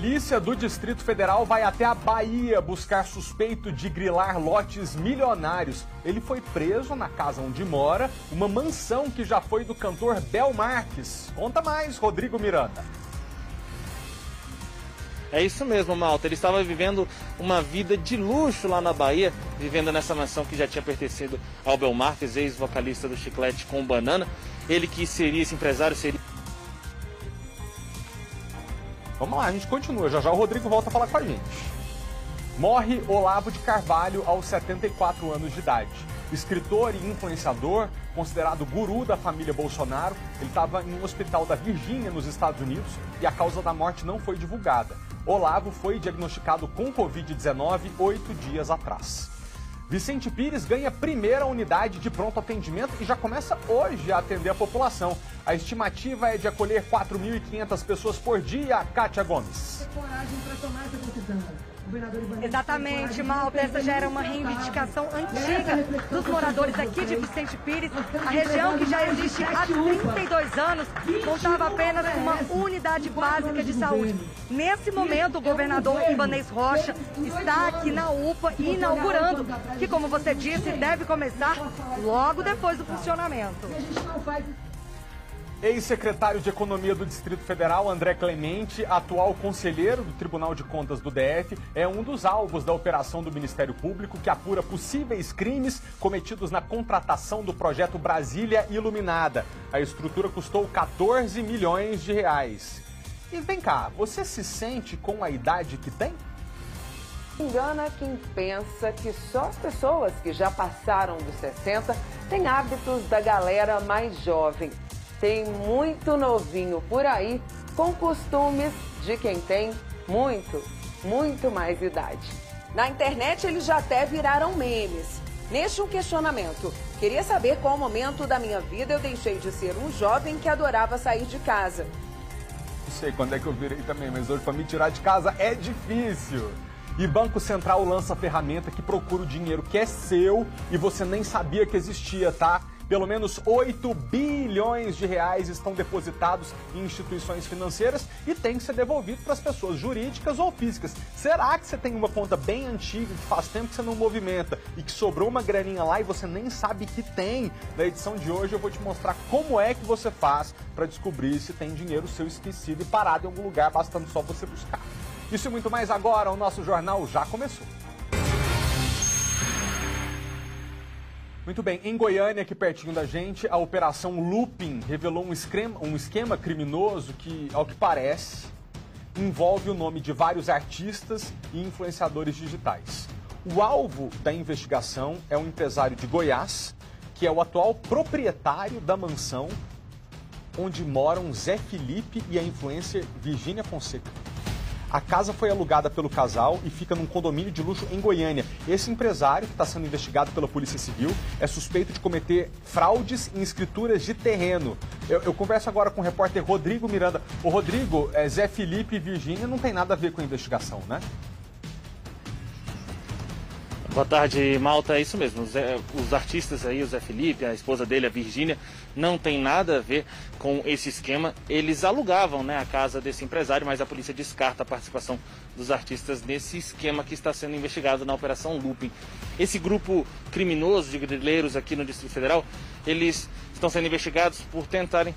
Polícia do Distrito Federal vai até a Bahia buscar suspeito de grilar lotes milionários. Ele foi preso na casa onde mora, uma mansão que já foi do cantor Bel Marques. Conta mais, Rodrigo Miranda. É isso mesmo, Malta. Ele estava vivendo uma vida de luxo lá na Bahia, vivendo nessa mansão que já tinha pertencido ao Bel Marques, ex-vocalista do Chiclete com Banana. Ele que seria esse empresário, seria... Vamos lá, a gente continua. Já já o Rodrigo volta a falar com a gente. Morre Olavo de Carvalho aos 74 anos de idade. Escritor e influenciador, considerado guru da família Bolsonaro, ele estava em um hospital da Virgínia, nos Estados Unidos, e a causa da morte não foi divulgada. Olavo foi diagnosticado com Covid-19 8 dias atrás. Vicente Pires ganha a primeira unidade de pronto atendimento e já começa hoje a atender a população. A estimativa é de acolher 4.500 pessoas por dia, Kátia Gomes. Exatamente, Malta. Essa já era uma reivindicação antiga dos moradores aqui de Vicente Pires. A região, que já existe há 32 anos, contava apenas com uma unidade básica de saúde. Nesse momento, o governador Ibanez Rocha está aqui na UPA inaugurando, que, como você disse, deve começar logo depois do funcionamento. Ex-secretário de Economia do Distrito Federal, André Clemente, atual conselheiro do Tribunal de Contas do DF, é um dos alvos da operação do Ministério Público que apura possíveis crimes cometidos na contratação do projeto Brasília Iluminada. A estrutura custou 14 milhões de reais. E vem cá, você se sente com a idade que tem? Engana quem pensa que só as pessoas que já passaram dos 60 têm hábitos da galera mais jovem. Tem muito novinho por aí com costumes de quem tem muito mais idade. Na internet eles já até viraram memes. Neste um questionamento, queria saber qual momento da minha vida eu deixei de ser um jovem que adorava sair de casa. Não sei quando é que eu virei também, mas hoje para me tirar de casa é difícil. E Banco Central lança ferramenta que procura o dinheiro que é seu e você nem sabia que existia, tá? Pelo menos 8 bilhões de reais estão depositados em instituições financeiras e tem que ser devolvido para as pessoas jurídicas ou físicas. Será que você tem uma conta bem antiga, que faz tempo que você não movimenta e que sobrou uma graninha lá e você nem sabe que tem? Na edição de hoje eu vou te mostrar como é que você faz para descobrir se tem dinheiro seu esquecido e parado em algum lugar, bastando só você buscar. Isso e muito mais agora, o nosso jornal já começou. Muito bem, em Goiânia, aqui pertinho da gente, a Operação Looping revelou um esquema criminoso que, ao que parece, envolve o nome de vários artistas e influenciadores digitais. O alvo da investigação é um empresário de Goiás, que é o atual proprietário da mansão onde moram Zé Felipe e a influencer Virgínia Fonseca. A casa foi alugada pelo casal e fica num condomínio de luxo em Goiânia. Esse empresário, que está sendo investigado pela Polícia Civil, é suspeito de cometer fraudes em escrituras de terreno. Eu converso agora com o repórter Rodrigo Miranda. O Rodrigo, Zé Felipe e Virgínia não tem nada a ver com a investigação, né? Boa tarde, Malta. É isso mesmo. Os artistas aí, o Zé Felipe, a esposa dele, a Virgínia, não tem nada a ver com esse esquema. Eles alugavam, né, a casa desse empresário, mas a polícia descarta a participação dos artistas nesse esquema que está sendo investigado na Operação Looping. Esse grupo criminoso de grileiros aqui no Distrito Federal, eles estão sendo investigados por tentarem,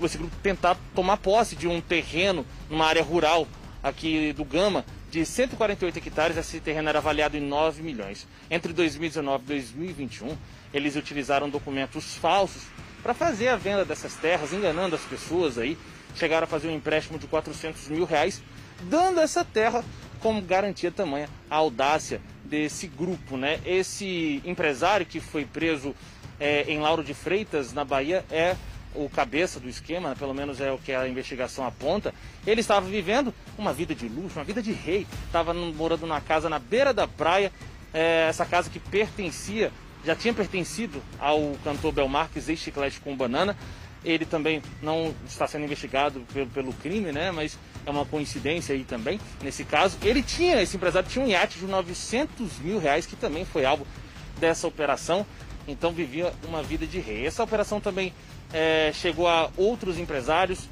esse grupo tentar tomar posse de um terreno numa área rural aqui do Gama, de 148 hectares. Esse terreno era avaliado em 9 milhões. Entre 2019 e 2021, eles utilizaram documentos falsos para fazer a venda dessas terras, enganando as pessoas aí. Chegaram a fazer um empréstimo de 400 mil reais, dando essa terra como garantia tamanha a audácia desse grupo, né? Esse empresário que foi preso em Lauro de Freitas, na Bahia, é o cabeça do esquema, pelo menos é o que a investigação aponta. Ele estava vivendo uma vida de luxo, uma vida de rei. Estava morando numa casa na beira da praia, essa casa que já tinha pertencido ao cantor Bel Marques, ex-Chiclete com Banana. Ele também não está sendo investigado pelo crime, né? Mas é uma coincidência aí também. Nesse caso, esse empresário tinha um iate de 900 mil reais, que também foi alvo dessa operação. Então vivia uma vida de rei. Essa operação também chegou a outros empresários,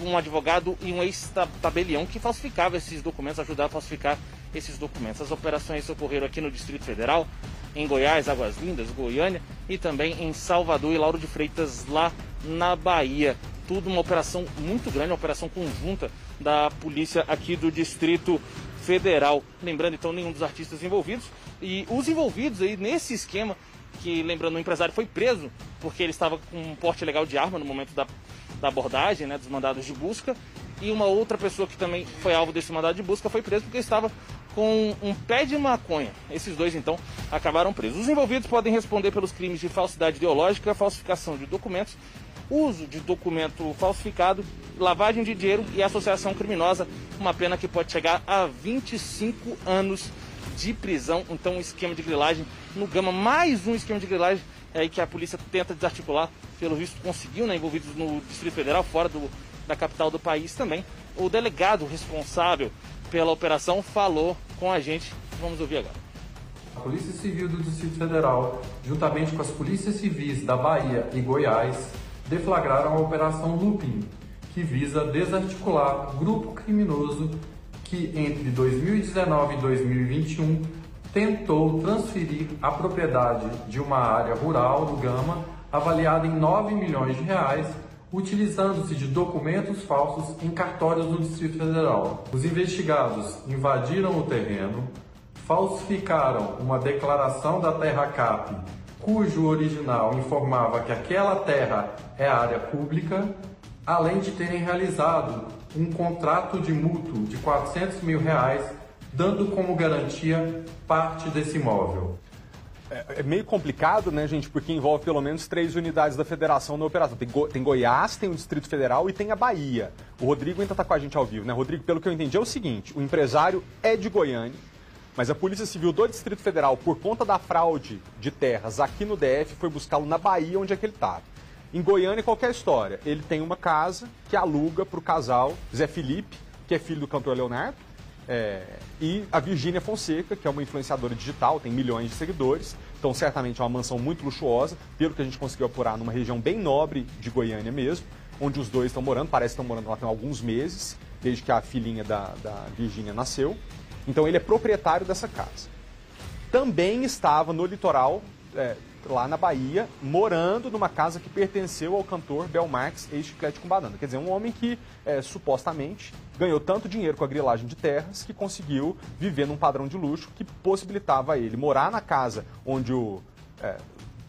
um advogado e um ex-tabelião que falsificava esses documentos, ajudava a falsificar esses documentos. As operações ocorreram aqui no Distrito Federal, em Goiás, Águas Lindas, Goiânia e também em Salvador e Lauro de Freitas, lá na Bahia. Tudo uma operação muito grande, uma operação conjunta da polícia aqui do Distrito Federal. Lembrando, então, nenhum dos artistas envolvidos. E os envolvidos aí nesse esquema, que, lembrando, o empresário foi preso porque ele estava com um porte ilegal de arma no momento da abordagem, né, dos mandados de busca. E uma outra pessoa que também foi alvo desse mandado de busca foi preso porque estava com um pé de maconha. Esses dois, então, acabaram presos. Os envolvidos podem responder pelos crimes de falsidade ideológica, falsificação de documentos, uso de documento falsificado, lavagem de dinheiro e associação criminosa, uma pena que pode chegar a 25 anos de prisão. Então, um esquema de grilagem no Gama, mais um esquema de grilagem aí que a polícia tenta desarticular, pelo visto conseguiu, né, envolvidos no Distrito Federal, fora da capital do país também. O delegado responsável pela operação falou com a gente, vamos ouvir agora. A Polícia Civil do Distrito Federal, juntamente com as polícias civis da Bahia e Goiás, deflagraram a Operação Lupin, que visa desarticular grupo criminoso que entre 2019 e 2021 tentou transferir a propriedade de uma área rural do Gama avaliada em 9 milhões de reais, utilizando-se de documentos falsos em cartórios do Distrito Federal. Os investigados invadiram o terreno, falsificaram uma declaração da Terra Cap, cujo original informava que aquela terra é área pública, além de terem realizado um contrato de mútuo de R$400 mil, dando como garantia parte desse imóvel. É meio complicado, né, gente, porque envolve pelo menos 3 unidades da federação na operação. Tem Goiás, tem o Distrito Federal e tem a Bahia. O Rodrigo ainda está com a gente ao vivo, né? Rodrigo, pelo que eu entendi é o seguinte, o empresário é de Goiânia, mas a Polícia Civil do Distrito Federal, por conta da fraude de terras aqui no DF, foi buscá-lo na Bahia, onde é que ele estava. Em Goiânia, qualquer história. Ele tem uma casa que aluga para o casal Zé Felipe, que é filho do cantor Leonardo, e a Virgínia Fonseca, que é uma influenciadora digital, tem milhões de seguidores. Então, certamente é uma mansão muito luxuosa, pelo que a gente conseguiu apurar, numa região bem nobre de Goiânia mesmo, onde os dois estão morando, parece que estão morando lá tem alguns meses, desde que a filhinha da Virgínia nasceu. Então, ele é proprietário dessa casa. Também estava no litoral, lá na Bahia, morando numa casa que pertenceu ao cantor Bel Marques, ex-Chiclete com Banana. Quer dizer, um homem que supostamente ganhou tanto dinheiro com a grilagem de terras que conseguiu viver num padrão de luxo que possibilitava a ele morar na casa onde o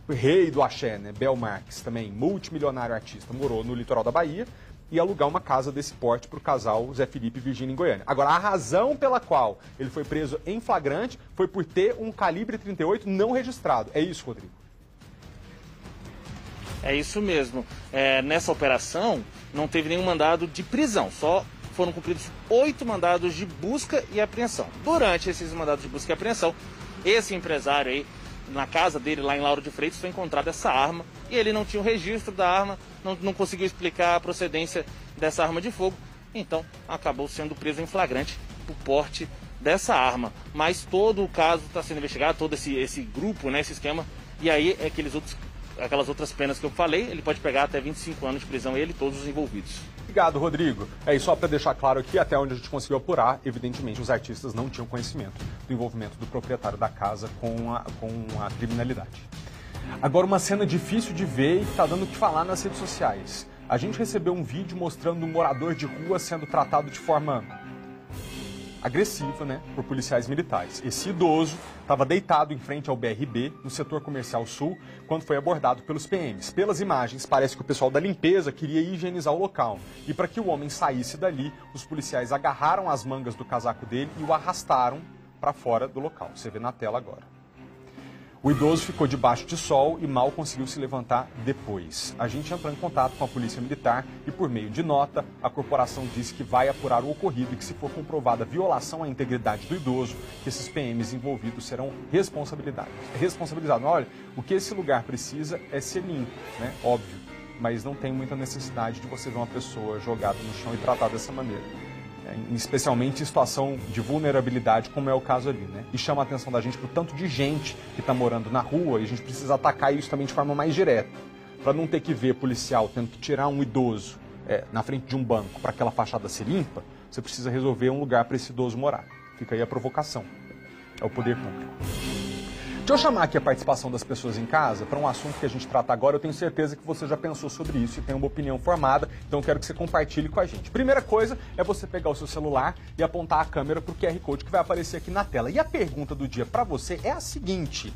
rei do axé, né, Bel Marques, também multimilionário artista, morou no litoral da Bahia, e alugar uma casa desse porte para o casal Zé Felipe e Virgínia em Goiânia. Agora, a razão pela qual ele foi preso em flagrante foi por ter um calibre 38 não registrado. É isso, Rodrigo? É isso mesmo. Nessa operação não teve nenhum mandado de prisão, só foram cumpridos 8 mandados de busca e apreensão. Durante esses mandados de busca e apreensão, esse empresário aí, na casa dele lá em Lauro de Freitas, foi encontrada essa arma e ele não tinha o registro da arma, não conseguiu explicar a procedência dessa arma de fogo, então acabou sendo preso em flagrante por porte dessa arma. Mas todo o caso está sendo investigado, todo esse grupo, né, esse esquema, e aí aquelas outras penas que eu falei, ele pode pegar até 25 anos de prisão, ele e todos os envolvidos. Obrigado, Rodrigo. E só para deixar claro aqui, até onde a gente conseguiu apurar, evidentemente os artistas não tinham conhecimento do envolvimento do proprietário da casa com a criminalidade. Agora, uma cena difícil de ver e que está dando o que falar nas redes sociais. A gente recebeu um vídeo mostrando um morador de rua sendo tratado de forma agressiva, né, por policiais militares. Esse idoso estava deitado em frente ao BRB, no setor comercial sul, quando foi abordado pelos PMs. Pelas imagens, parece que o pessoal da limpeza queria higienizar o local. E para que o homem saísse dali, os policiais agarraram as mangas do casaco dele e o arrastaram para fora do local. Você vê na tela agora. O idoso ficou debaixo de sol e mal conseguiu se levantar depois. A gente entrou em contato com a Polícia Militar e, por meio de nota, a corporação disse que vai apurar o ocorrido e que, se for comprovada a violação à integridade do idoso, que esses PMs envolvidos serão responsabilizados. Olha, o que esse lugar precisa é ser limpo, né? Óbvio, mas não tem muita necessidade de você ver uma pessoa jogada no chão e tratada dessa maneira. Especialmente em situação de vulnerabilidade, como é o caso ali, né? E chama a atenção da gente pro tanto de gente que está morando na rua, e a gente precisa atacar isso também de forma mais direta, para não ter que ver policial tendo que tirar um idoso na frente de um banco para aquela fachada ser limpa, você precisa resolver um lugar para esse idoso morar. Fica aí a provocação. É o poder público. Deixa eu chamar aqui a participação das pessoas em casa para um assunto que a gente trata agora. Eu tenho certeza que você já pensou sobre isso e tem uma opinião formada, então eu quero que você compartilhe com a gente. Primeira coisa é você pegar o seu celular e apontar a câmera para o QR Code que vai aparecer aqui na tela. E a pergunta do dia para você é a seguinte: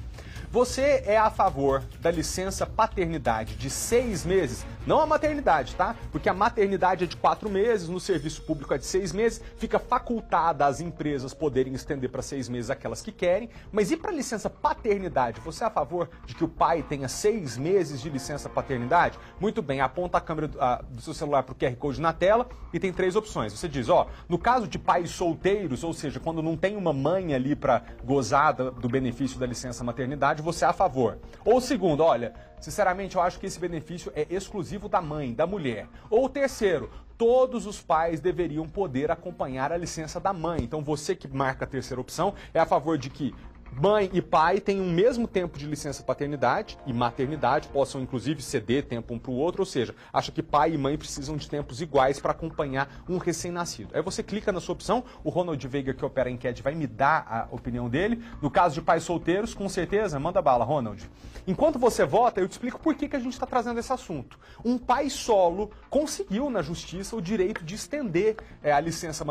você é a favor da licença paternidade de 6 meses? Não a maternidade, tá? Porque a maternidade é de 4 meses, no serviço público é de 6 meses, fica facultada às empresas poderem estender para 6 meses aquelas que querem. Mas e para licença paternidade? Você é a favor de que o pai tenha 6 meses de licença paternidade? Muito bem, aponta a câmera do seu celular para o QR Code na tela e tem 3 opções. Você diz, no caso de pais solteiros, ou seja, quando não tem uma mãe ali para gozar do benefício da licença maternidade, você é a favor. Ou segundo, olha, sinceramente eu acho que esse benefício é exclusivo da mãe, da mulher. Ou terceiro, todos os pais deveriam poder acompanhar a licença da mãe. Então você que marca a terceira opção é a favor de que mãe e pai tenham o mesmo tempo de licença paternidade e maternidade, possam inclusive ceder tempo um para o outro, ou seja, acha que pai e mãe precisam de tempos iguais para acompanhar um recém-nascido. Aí você clica na sua opção, o Ronald Veiga, que opera a enquete, vai me dar a opinião dele. No caso de pais solteiros, com certeza, manda bala, Ronald. Enquanto você vota, eu te explico por que a gente está trazendo esse assunto. Um pai solo conseguiu na justiça o direito de estender a licença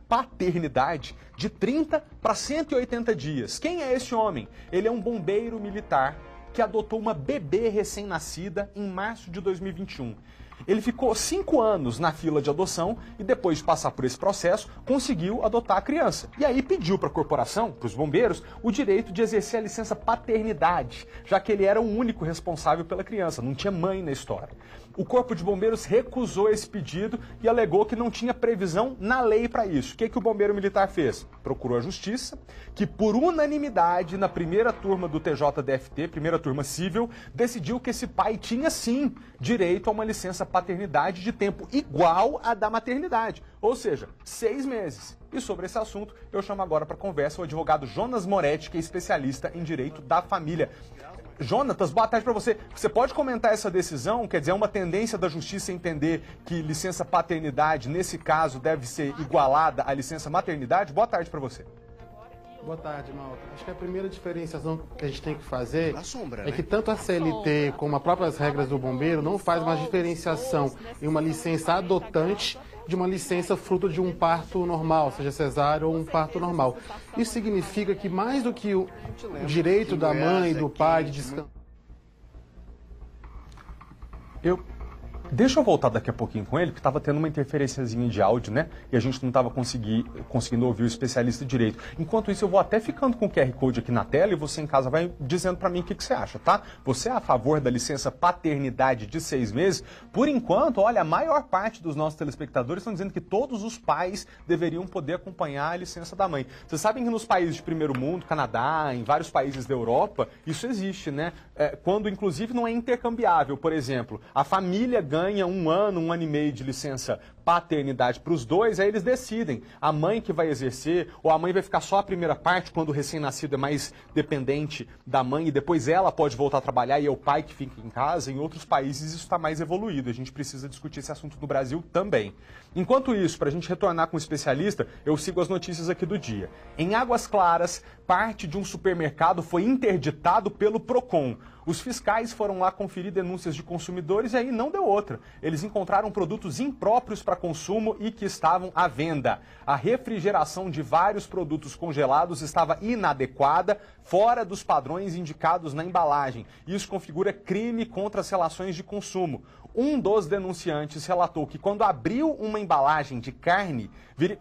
paternidade de 30 para 180 dias. Quem é esse homem? Ele é um bombeiro militar que adotou uma bebê recém-nascida em março de 2021. Ele ficou 5 anos na fila de adoção e depois de passar por esse processo, conseguiu adotar a criança. E aí pediu para a corporação, para os bombeiros, o direito de exercer a licença paternidade, já que ele era o único responsável pela criança, não tinha mãe na história. O Corpo de Bombeiros recusou esse pedido e alegou que não tinha previsão na lei para isso. O que o bombeiro militar fez? Procurou a justiça, que por unanimidade, na primeira turma do TJDFT, primeira turma civil, decidiu que esse pai tinha sim direito a uma licença paternidade de tempo igual à da maternidade, ou seja, 6 meses. E sobre esse assunto, eu chamo agora para conversa o advogado Jonas Moretti, que é especialista em direito da família. Jonatas, boa tarde para você. Você pode comentar essa decisão? Quer dizer, é uma tendência da justiça entender que licença paternidade, nesse caso, deve ser igualada à licença maternidade? Boa tarde para você. Boa tarde, Malta. Acho que a primeira diferenciação que a gente tem que fazer é que tanto a CLT como as próprias regras do bombeiro não faz uma diferenciação em uma licença adotante de uma licença fruto de um parto normal, seja cesárea ou um parto normal. Isso significa que mais do que o direito da mãe e do pai de descansar... Deixa eu voltar daqui a pouquinho com ele, porque estava tendo uma interferenciazinha de áudio, né? E a gente não estava conseguindo ouvir o especialista direito. Enquanto isso, eu vou até ficando com o QR Code aqui na tela e você em casa vai dizendo para mim o que você acha, tá? Você é a favor da licença paternidade de 6 meses? Por enquanto, olha, a maior parte dos nossos telespectadores estão dizendo que todos os pais deveriam poder acompanhar a licença da mãe. Vocês sabem que nos países de primeiro mundo, Canadá, em vários países da Europa, isso existe, né? Quando, inclusive, não é intercambiável. Por exemplo, a família ganha 1 ano, 1 ano e meio de licença paternidade para os dois, aí eles decidem. A mãe que vai exercer, ou a mãe vai ficar só a primeira parte, quando o recém-nascido é mais dependente da mãe, e depois ela pode voltar a trabalhar e é o pai que fica em casa. Em outros países isso está mais evoluído. A gente precisa discutir esse assunto no Brasil também. Enquanto isso, para a gente retornar com o especialista, eu sigo as notícias aqui do dia. Em Águas Claras, parte de um supermercado foi interditado pelo PROCON. Os fiscais foram lá conferir denúncias de consumidores e aí não deu outra. Eles encontraram produtos impróprios para consumo e que estavam à venda. A refrigeração de vários produtos congelados estava inadequada, fora dos padrões indicados na embalagem. Isso configura crime contra as relações de consumo. Um dos denunciantes relatou que quando abriu uma embalagem de carne,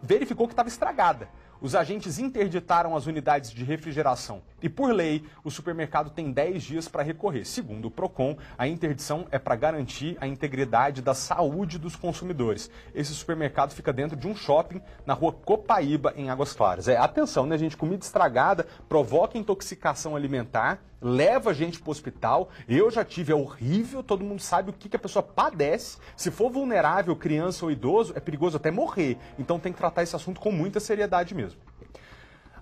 verificou que estava estragada. Os agentes interditaram as unidades de refrigeração e, por lei, o supermercado tem 10 dias para recorrer. Segundo o PROCON, a interdição é para garantir a integridade da saúde dos consumidores. Esse supermercado fica dentro de um shopping na rua Copaíba, em Águas Claras. Atenção, né, gente? Comida estragada provoca intoxicação alimentar, leva a gente para o hospital. Eu já tive, é horrível, todo mundo sabe o que a pessoa padece. Se for vulnerável, criança ou idoso, é perigoso até morrer. Então tem que tratar esse assunto com muita seriedade mesmo.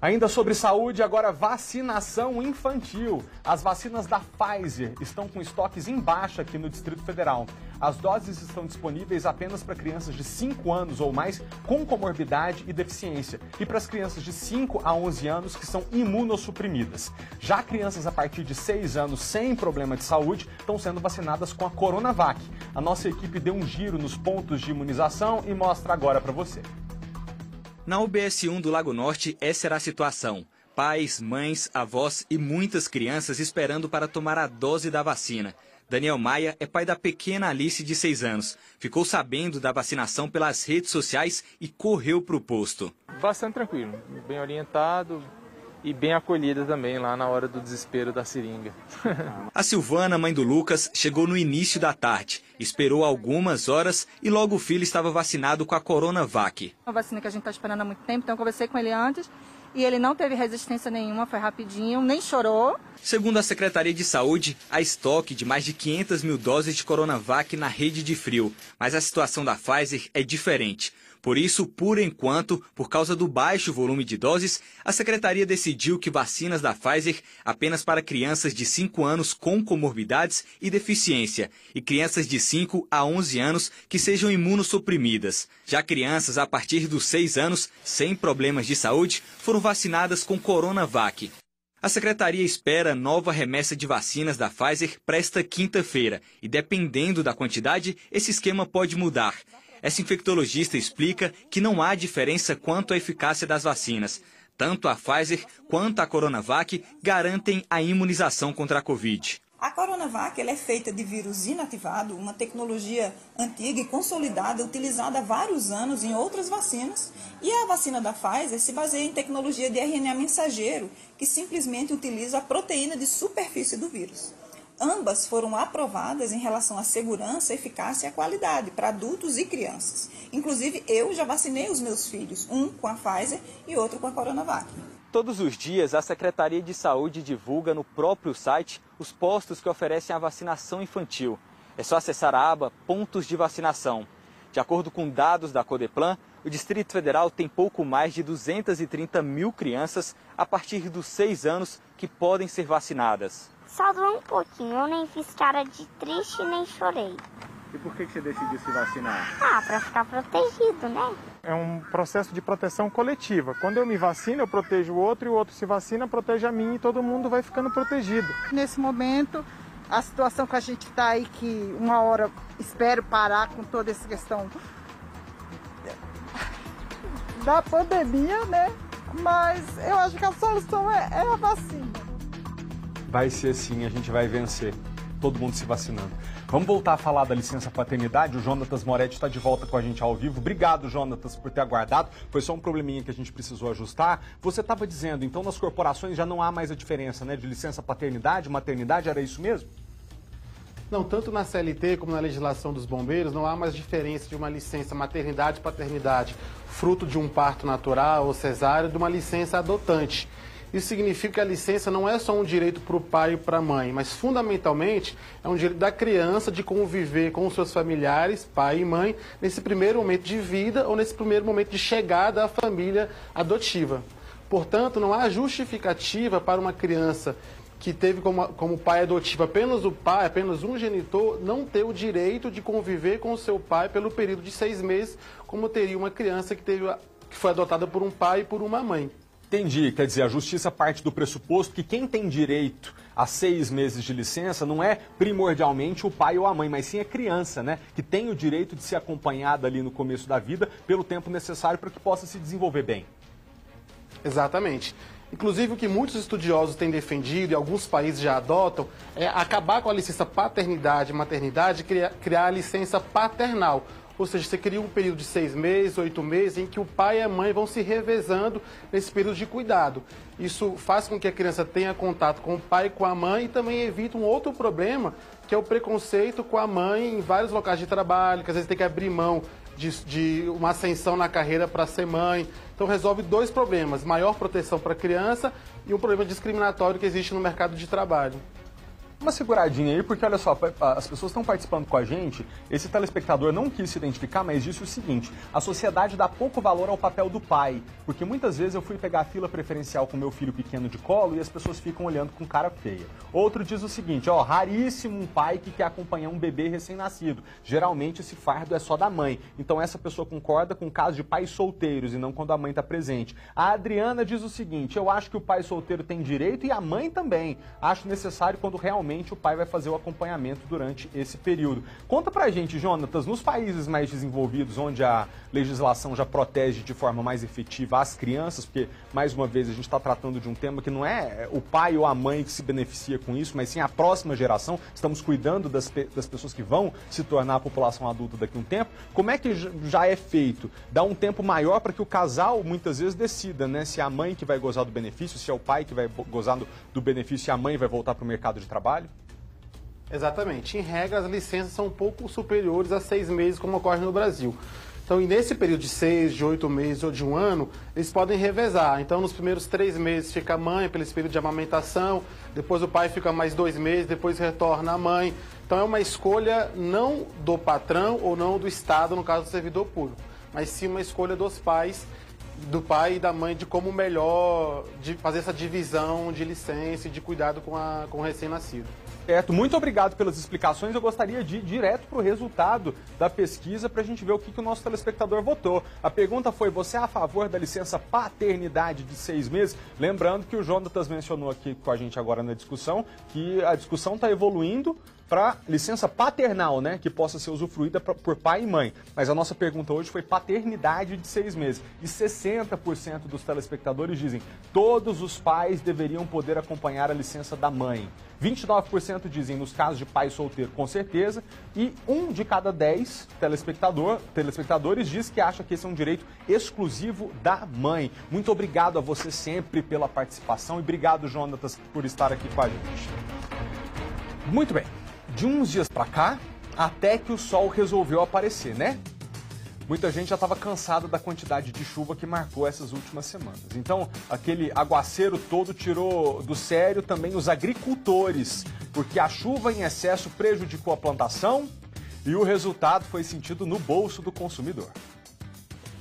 Ainda sobre saúde, agora vacinação infantil. As vacinas da Pfizer estão com estoques em baixa aqui no Distrito Federal. As doses estão disponíveis apenas para crianças de 5 anos ou mais com comorbidade e deficiência e para as crianças de 5 a 11 anos que são imunossuprimidas. Já crianças a partir de 6 anos sem problema de saúde estão sendo vacinadas com a Coronavac. A nossa equipe deu um giro nos pontos de imunização e mostra agora para você. Na UBS1 do Lago Norte, essa era a situação. Pais, mães, avós e muitas crianças esperando para tomar a dose da vacina. Daniel Maia é pai da pequena Alice, de 6 anos. Ficou sabendo da vacinação pelas redes sociais e correu para o posto. Bastante tranquilo, bem orientado e bem acolhida também lá na hora do desespero da seringa. A Silvana, mãe do Lucas, chegou no início da tarde. Esperou algumas horas e logo o filho estava vacinado com a Coronavac. Uma vacina que a gente está esperando há muito tempo, então eu conversei com ele antes e ele não teve resistência nenhuma, foi rapidinho, nem chorou. Segundo a Secretaria de Saúde, há estoque de mais de 500 mil doses de Coronavac na rede de frio. Mas a situação da Pfizer é diferente. Por isso, por enquanto, por causa do baixo volume de doses, a Secretaria decidiu que vacinas da Pfizer apenas para crianças de 5 anos com comorbidades e deficiência e crianças de 5 a 11 anos que sejam imunossuprimidas. Já crianças a partir dos 6 anos, sem problemas de saúde, foram vacinadas com Coronavac. A Secretaria espera nova remessa de vacinas da Pfizer para esta quinta-feira e, dependendo da quantidade, esse esquema pode mudar. Essa infectologista explica que não há diferença quanto à eficácia das vacinas. Tanto a Pfizer quanto a Coronavac garantem a imunização contra a Covid. A Coronavac ela é feita de vírus inativado, uma tecnologia antiga e consolidada, utilizada há vários anos em outras vacinas. E a vacina da Pfizer se baseia em tecnologia de RNA mensageiro, que simplesmente utiliza a proteína de superfície do vírus. Ambas foram aprovadas em relação à segurança, eficácia e à qualidade para adultos e crianças. Inclusive, eu já vacinei os meus filhos, um com a Pfizer e outro com a Coronavac. Todos os dias, a Secretaria de Saúde divulga no próprio site os postos que oferecem a vacinação infantil. É só acessar a aba Pontos de Vacinação. De acordo com dados da Codeplan, o Distrito Federal tem pouco mais de 230 mil crianças a partir dos 6 anos que podem ser vacinadas. Só doeu um pouquinho, eu nem fiz cara de triste nem chorei. E por que você decidiu se vacinar? Pra ficar protegido, né? É um processo de proteção coletiva. Quando eu me vacino, eu protejo o outro e o outro se vacina, protege a mim e todo mundo vai ficando protegido. Nesse momento, a situação que a gente está aí, que uma hora espero parar com toda essa questão da pandemia, né? Mas eu acho que a solução é a vacina. Vai ser assim, a gente vai vencer. Todo mundo se vacinando. Vamos voltar a falar da licença paternidade. O Jonatas Moretti está de volta com a gente ao vivo. Obrigado, Jonatas, por ter aguardado. Foi só um probleminha que a gente precisou ajustar. Você estava dizendo, então nas corporações já não há mais a diferença, né? De licença paternidade, maternidade, era isso mesmo? Não, tanto na CLT como na legislação dos bombeiros, não há mais diferença de uma licença maternidade e paternidade, fruto de um parto natural ou cesárea, de uma licença adotante. Isso significa que a licença não é só um direito para o pai e para a mãe, mas fundamentalmente é um direito da criança de conviver com os seus familiares, pai e mãe, nesse primeiro momento de vida ou nesse primeiro momento de chegada à família adotiva. Portanto, não há justificativa para uma criança que teve como pai adotivo apenas o pai, apenas um genitor, não ter o direito de conviver com o seu pai pelo período de 6 meses, como teria uma criança que foi adotada por um pai e por uma mãe. Entendi, quer dizer, a justiça parte do pressuposto que quem tem direito a 6 meses de licença não é primordialmente o pai ou a mãe, mas sim a criança, né? Que tem o direito de ser acompanhada ali no começo da vida pelo tempo necessário para que possa se desenvolver bem. Exatamente. Inclusive, o que muitos estudiosos têm defendido e alguns países já adotam é acabar com a licença paternidade e maternidade e criar a licença paternal. Ou seja, você cria um período de 6 meses, 8 meses, em que o pai e a mãe vão se revezando nesse período de cuidado. Isso faz com que a criança tenha contato com o pai e com a mãe e também evita um outro problema, que é o preconceito com a mãe em vários locais de trabalho, que às vezes tem que abrir mão de uma ascensão na carreira para ser mãe. Então resolve 2 problemas, maior proteção para a criança e um problema discriminatório que existe no mercado de trabalho. Uma seguradinha aí, porque olha só, as pessoas estão participando com a gente, esse telespectador não quis se identificar, mas disse o seguinte: a sociedade dá pouco valor ao papel do pai, porque muitas vezes eu fui pegar a fila preferencial com meu filho pequeno de colo e as pessoas ficam olhando com cara feia. Outro diz o seguinte, ó, raríssimo um pai que quer acompanhar um bebê recém-nascido. Geralmente esse fardo é só da mãe. Então essa pessoa concorda com o caso de pais solteiros e não quando a mãe está presente. A Adriana diz o seguinte, eu acho que o pai solteiro tem direito e a mãe também. Acho necessário quando realmente o pai vai fazer o acompanhamento durante esse período. Conta pra gente, Jonatas, nos países mais desenvolvidos, onde a legislação já protege de forma mais efetiva as crianças, porque, mais uma vez, a gente está tratando de um tema que não é o pai ou a mãe que se beneficia com isso, mas sim a próxima geração, estamos cuidando das pessoas que vão se tornar a população adulta daqui a um tempo. Como é que já é feito? Dá um tempo maior para que o casal, muitas vezes, decida, né, se é a mãe que vai gozar do benefício, se é o pai que vai gozar do benefício e a mãe vai voltar para o mercado de trabalho? Exatamente. Em regra, as licenças são um pouco superiores a 6 meses, como ocorre no Brasil. Então, e nesse período de 6, de 8 meses ou de 1 ano, eles podem revezar. Então, nos primeiros 3 meses fica a mãe, pelo esse período de amamentação, depois o pai fica mais 2 meses, depois retorna a mãe. Então, é uma escolha não do patrão ou não do Estado, no caso do servidor público, mas sim uma escolha dos pais, do pai e da mãe, de como melhor de fazer essa divisão de licença e de cuidado com o recém-nascido. Certo, muito obrigado pelas explicações. Eu gostaria de ir direto para o resultado da pesquisa para a gente ver o que o nosso telespectador votou. A pergunta foi, você é a favor da licença paternidade de 6 meses? Lembrando que o Jonatas mencionou aqui com a gente agora na discussão que a discussão está evoluindo para licença paternal, né, que possa ser usufruída por pai e mãe. Mas a nossa pergunta hoje foi paternidade de 6 meses. E 60% dos telespectadores dizem todos os pais deveriam poder acompanhar a licença da mãe. 29% dizem nos casos de pai solteiro, com certeza. E 1 de cada 10 telespectadores diz que acha que esse é um direito exclusivo da mãe. Muito obrigado a você sempre pela participação e obrigado, Jonatas, por estar aqui com a gente. Muito bem. De uns dias pra cá, até que o sol resolveu aparecer, né? Muita gente já estava cansada da quantidade de chuva que marcou essas últimas semanas. Então, aquele aguaceiro todo tirou do sério também os agricultores, porque a chuva em excesso prejudicou a plantação e o resultado foi sentido no bolso do consumidor.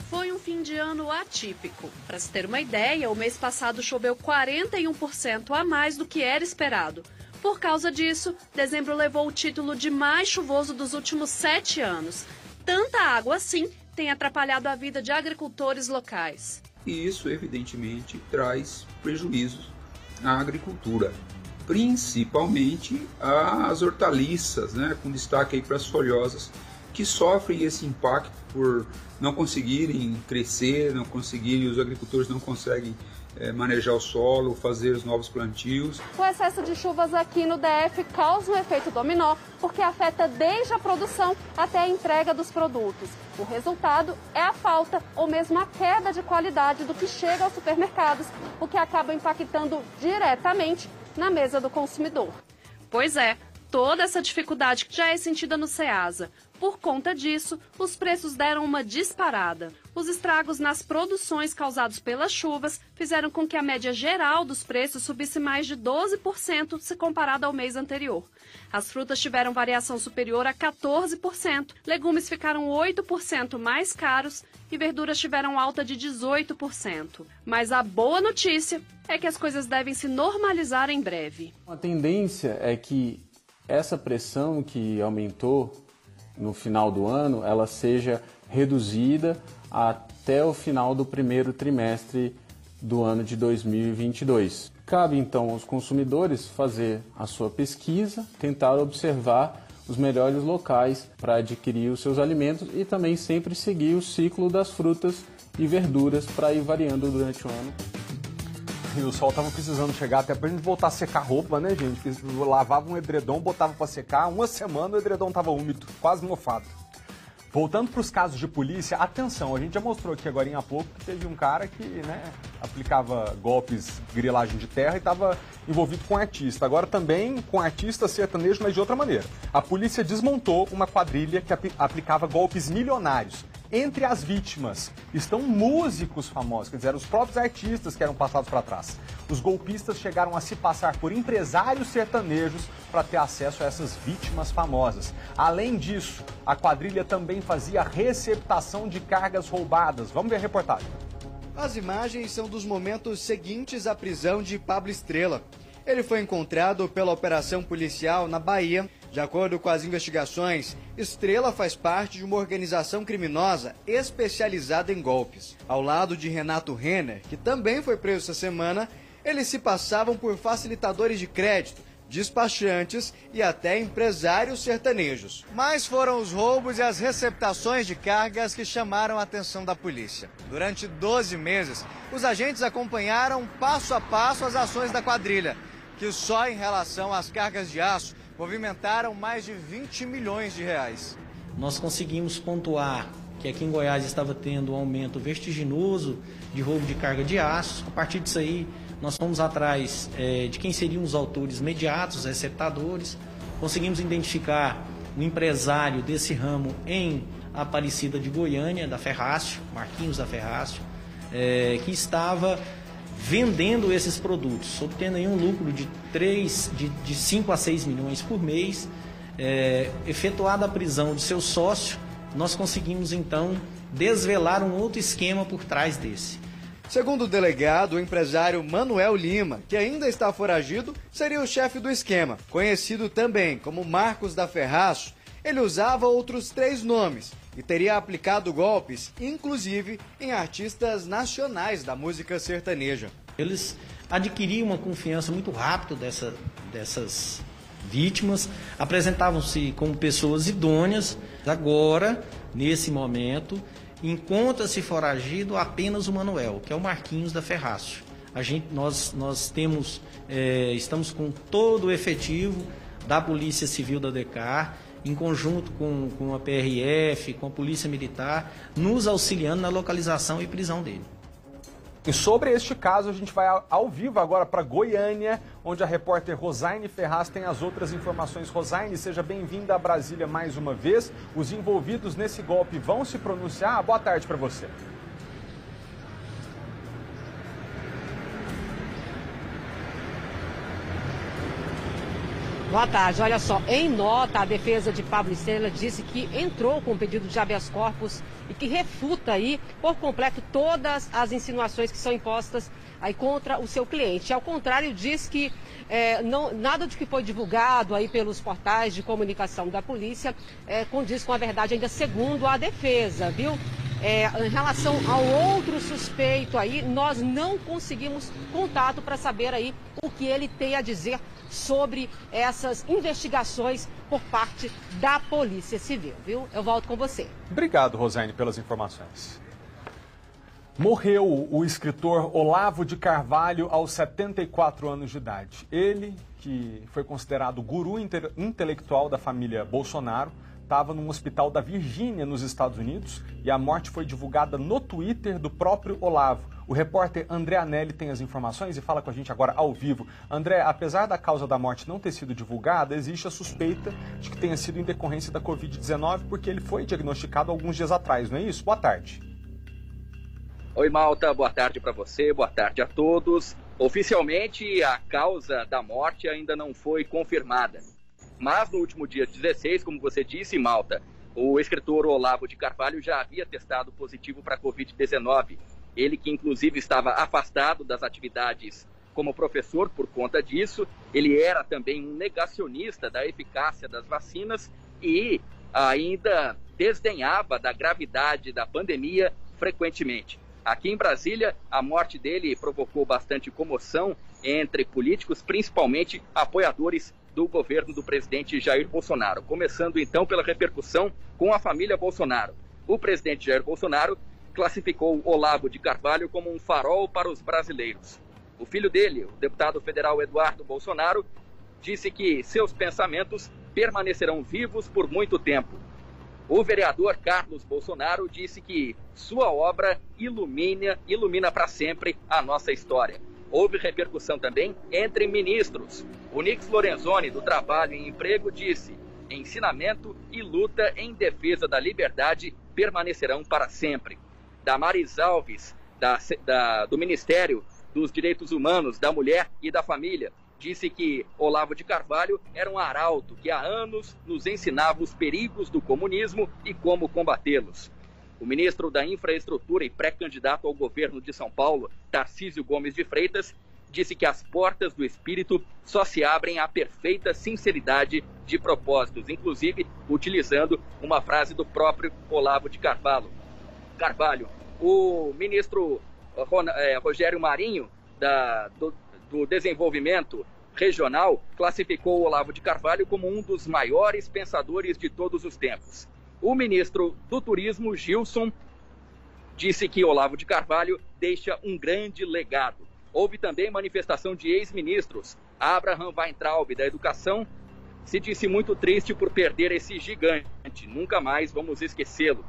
Foi um fim de ano atípico. Para se ter uma ideia, o mês passado choveu 41% a mais do que era esperado. Por causa disso, dezembro levou o título de mais chuvoso dos últimos 7 anos. Tanta água assim tem atrapalhado a vida de agricultores locais. E isso, evidentemente, traz prejuízos à agricultura, principalmente às hortaliças, né, com destaque aí para as folhosas, que sofrem esse impacto por não conseguirem crescer, os agricultores não conseguem manejar o solo, fazer os novos plantios. O excesso de chuvas aqui no DF causa um efeito dominó, porque afeta desde a produção até a entrega dos produtos. O resultado é a falta ou mesmo a queda de qualidade do que chega aos supermercados, o que acaba impactando diretamente na mesa do consumidor. Pois é, toda essa dificuldade já é sentida no Ceasa. Por conta disso, os preços deram uma disparada. Os estragos nas produções causados pelas chuvas fizeram com que a média geral dos preços subisse mais de 12% se comparado ao mês anterior. As frutas tiveram variação superior a 14%, legumes ficaram 8% mais caros e verduras tiveram alta de 18%. Mas a boa notícia é que as coisas devem se normalizar em breve. A tendência é que essa pressão que aumentou no final do ano, ela seja reduzida até o final do primeiro trimestre do ano de 2022. Cabe então aos consumidores fazer a sua pesquisa, tentar observar os melhores locais para adquirir os seus alimentos e também sempre seguir o ciclo das frutas e verduras para ir variando durante o ano. E o sol tava precisando chegar até pra gente voltar a secar roupa, né, gente? Porque eu lavava um edredom, botava pra secar, uma semana o edredom tava úmido, quase mofado. Voltando para os casos de polícia, atenção, a gente já mostrou aqui agora há pouco que teve um cara que, né, aplicava golpes, grilagem de terra e estava envolvido com artista. Agora também com artista sertanejo, mas de outra maneira. A polícia desmontou uma quadrilha que aplicava golpes milionários. Entre as vítimas estão músicos famosos, quer dizer, os próprios artistas que eram passados para trás. Os golpistas chegaram a se passar por empresários sertanejos para ter acesso a essas vítimas famosas. Além disso, a quadrilha também fazia receptação de cargas roubadas. Vamos ver a reportagem. As imagens são dos momentos seguintes à prisão de Pablo Estrela. Ele foi encontrado pela operação policial na Bahia. De acordo com as investigações, Estrela faz parte de uma organização criminosa especializada em golpes. Ao lado de Renato Renner, que também foi preso essa semana, eles se passavam por facilitadores de crédito, despachantes e até empresários sertanejos. Mas foram os roubos e as receptações de cargas que chamaram a atenção da polícia. Durante 12 meses, os agentes acompanharam passo a passo as ações da quadrilha, que só em relação às cargas de aço movimentaram mais de 20 milhões de reais. Nós conseguimos pontuar que aqui em Goiás estava tendo um aumento vertiginoso de roubo de carga de aço. A partir disso aí, nós fomos atrás de quem seriam os autores imediatos, os receptadores. Conseguimos identificar um empresário desse ramo em Aparecida de Goiânia, da Ferrácio, Marquinhos da Ferrácio, que estava vendendo esses produtos, obtendo aí um lucro de 5 a 6 milhões por mês. Efetuada a prisão de seu sócio, nós conseguimos então desvelar um outro esquema por trás desse. Segundo o delegado, o empresário Manuel Lima, que ainda está foragido, seria o chefe do esquema. Conhecido também como Marcos da Ferrácio, ele usava outros 3 nomes e teria aplicado golpes, inclusive em artistas nacionais da música sertaneja. Eles adquiriam uma confiança muito rápida dessas vítimas, apresentavam-se como pessoas idôneas. Agora, nesse momento, encontra-se foragido apenas o Manuel, que é o Marquinhos da Ferrácio. Nós temos, estamos com todo o efetivo da Polícia Civil da DECAR, em conjunto com a PRF, com a Polícia Militar, nos auxiliando na localização e prisão dele. E sobre este caso, a gente vai ao vivo agora para Goiânia, onde a repórter Rosaine Ferraz tem as outras informações. Rosaine, seja bem-vinda a Brasília mais uma vez. Os envolvidos nesse golpe vão se pronunciar? Boa tarde para você. Boa tarde. Olha só, em nota, a defesa de Pablo Estrela disse que entrou com pedido de habeas corpus e que refuta aí por completo todas as insinuações que são impostas aí contra o seu cliente. Ao contrário, diz que nada do que foi divulgado aí pelos portais de comunicação da polícia condiz com a verdade, ainda segundo a defesa, viu? Em relação ao outro suspeito aí, nós não conseguimos contato para saber aí o que ele tem a dizer sobre essas investigações por parte da Polícia Civil, viu? Eu volto com você. Obrigado, Rosane, pelas informações. Morreu o escritor Olavo de Carvalho aos 74 anos de idade. Ele, que foi considerado guru intelectual da família Bolsonaro, estava num hospital da Virgínia, nos Estados Unidos, e a morte foi divulgada no Twitter do próprio Olavo. O repórter André Anelli tem as informações e fala com a gente agora ao vivo. André, apesar da causa da morte não ter sido divulgada, existe a suspeita de que tenha sido em decorrência da Covid-19, porque ele foi diagnosticado alguns dias atrás, não é isso? Boa tarde. Oi, Malta, boa tarde para você, boa tarde a todos. Oficialmente, a causa da morte ainda não foi confirmada. Mas no último dia 16, como você disse, Malta, o escritor Olavo de Carvalho já havia testado positivo para a Covid-19. Ele que inclusive estava afastado das atividades como professor por conta disso. Ele era também um negacionista da eficácia das vacinas e ainda desdenhava da gravidade da pandemia frequentemente. Aqui em Brasília, a morte dele provocou bastante comoção entre políticos, principalmente apoiadores do governo do presidente Jair Bolsonaro. Começando então pela repercussão com a família Bolsonaro. O presidente Jair Bolsonaro classificou Olavo de Carvalho como um farol para os brasileiros. O filho dele, o deputado federal Eduardo Bolsonaro, disse que seus pensamentos permanecerão vivos por muito tempo. O vereador Carlos Bolsonaro disse que sua obra ilumina para sempre a nossa história. Houve repercussão também entre ministros. O Nix Lorenzoni, do Trabalho e Emprego, disse: ensinamento e luta em defesa da liberdade permanecerão para sempre. Damares Alves, do Ministério dos Direitos Humanos, da Mulher e da Família, disse que Olavo de Carvalho era um arauto que há anos nos ensinava os perigos do comunismo e como combatê-los. O ministro da Infraestrutura e pré-candidato ao governo de São Paulo, Tarcísio Gomes de Freitas, disse que as portas do espírito só se abrem à perfeita sinceridade de propósitos, inclusive utilizando uma frase do próprio Olavo de Carvalho. O ministro Rogério Marinho, do Desenvolvimento Regional, classificou o Olavo de Carvalho como um dos maiores pensadores de todos os tempos. O ministro do Turismo, Gilson, disse que Olavo de Carvalho deixa um grande legado. Houve também manifestação de ex-ministros. Abraham Weintraub, da Educação, se disse muito triste por perder esse gigante. Nunca mais vamos esquecê-lo.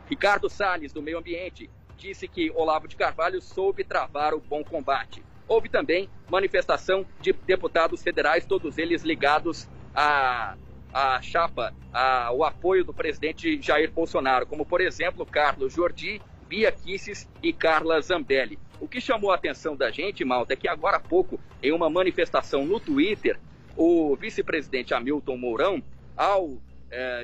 Ricardo Salles, do Meio Ambiente, disse que Olavo de Carvalho soube travar o bom combate. Houve também manifestação de deputados federais, todos eles ligados à chapa, ao apoio do presidente Jair Bolsonaro, como, por exemplo, Carlos Jordi, Bia Kicis e Carla Zambelli. O que chamou a atenção da gente, Malta, é que agora há pouco, em uma manifestação no Twitter, o vice-presidente Hamilton Mourão, ao